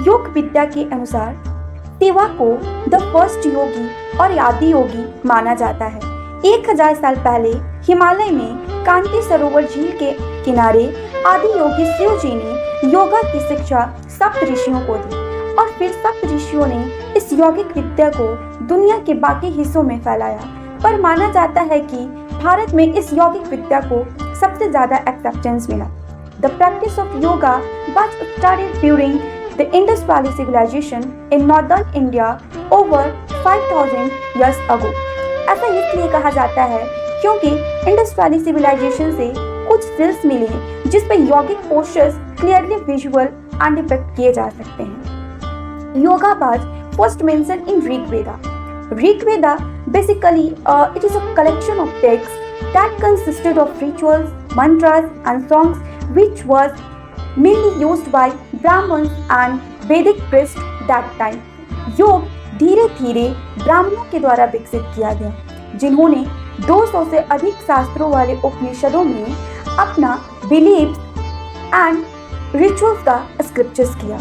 योग विद्या के अनुसार शिवा को द फर्स्ट योगी और आदि योगी माना जाता है। 1000 साल पहले हिमालय में कांति सरोवर झील के किनारे आदि योगी शिव जी ने योगा की शिक्षा सप्त ऋषियों को दी और फिर सप्त ऋषियों ने इस यौगिक विद्या को दुनिया के बाकी हिस्सों में फैलाया। पर माना जाता है कि भारत में इस यौगिक विद्या को सबसे ज्यादा एक्सेप्टेंस मिला। The practice of yoga was started during the Indus Valley civilization in northern India over 5000 years ago। ऐसा इसलिए कहा जाता है क्योंकि इंडस वैली सिविलाइजेशन से कुछ सिल्स मिले जिस पर यौगिक postures clearly visual and depict किए जा सकते हैं। Yoga was first mentioned in Rig Veda. Rig Veda basically it is a collection of texts that consisted of rituals, mantras and songs which was mainly used by Brahmins and Vedic priests that time। योग धीरे धीरे ब्राह्मणों के द्वारा विकसित किया गया जिन्होंने 200 से अधिक शास्त्रों वाले उपनिषदों में अपना बिलीव्स एंड रिचुअल्स का स्क्रिप्चर्स किया।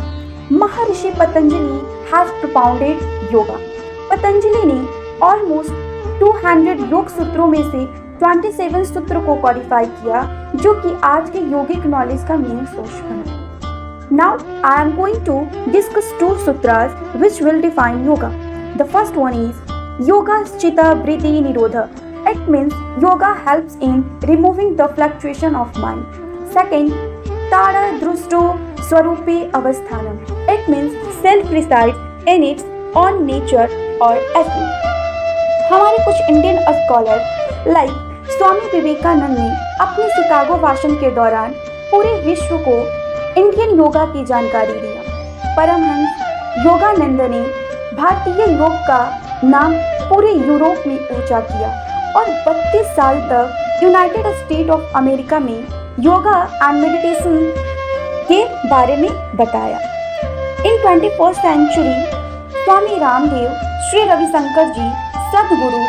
महर्षि पतंजलि हैज प्रोपाउंडेड योगा। पतंजलि ने ऑलमोस्ट 200 योग सूत्रों में से 27 सूत्र को कॉडिफाई किया जो कि आज के योगिक नॉलेज का मेन सोर्स बना। Now I am going to discuss 2 sutras which will define yoga. The first one is Yoga Chitta Vritti Nirodha. It means yoga helps in removing the fluctuation of mind. Second, Tara Drusto Swarupe Avasthanam. It means self resides in its own nature or essence. हमारे कुछ Indian scholar like Swami Vivekananda ने अपने Chicago भाषण के दौरान पूरे विश्व को इंडियन योगा की जानकारी दिया। परमहंस योगानंद ने भारतीय योग का नाम पूरे यूरोप में ऊंचा किया और 32 साल तक यूनाइटेड स्टेट ऑफ अमेरिका में योगा एंड मेडिटेशन के बारे में बताया। इन 21st सेंचुरी स्वामी रामदेव, श्री रविशंकर जी, सदगुरु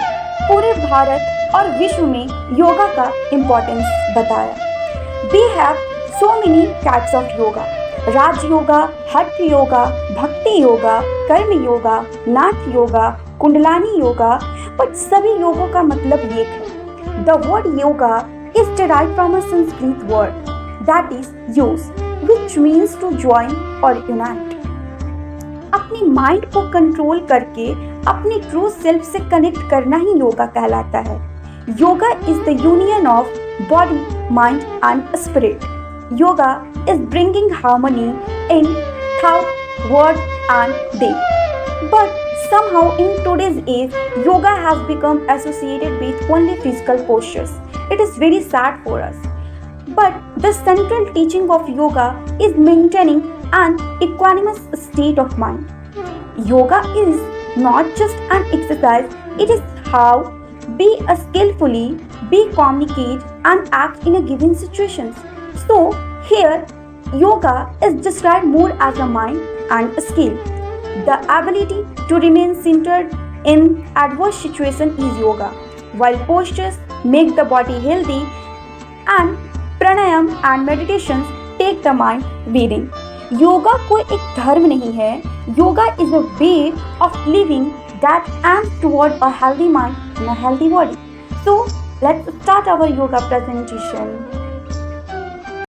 पूरे भारत और विश्व में योगा का इम्पोर्टेंस बताया। We have so many types of yoga। राज योगा, हठ योगा, भक्ति योगा, कर्म योगा, नाथ योगा, कुंडलानी योगा, बट सभी योगों का मतलब एक है। The word yoga is derived from a Sanskrit word that is use, which means to join or unite। अपनी माइंड को कंट्रोल करके अपनी ट्रू सेल्फ से कनेक्ट करना ही योगा कहलाता है। Yoga is the union of body, mind and spirit. Yoga is bringing harmony in thought, word and deed। But somehow in today's age, yoga has become associated with only physical postures. It is very sad for us. But the central teaching of yoga is maintaining an equanimous state of mind। Yoga is not just an exercise, it is how be skillfully, be communicate and act in a given situations। So here yoga is described more as a mind and a skill। The ability to remain centered in adverse situation is yoga, while postures make the body healthy and pranayam and meditations take the mind breathing। Yoga कोई एक धर्म नहीं है। Yoga is a way of living that aims toward a healthy mind and a healthy body। So let's start our yoga presentation।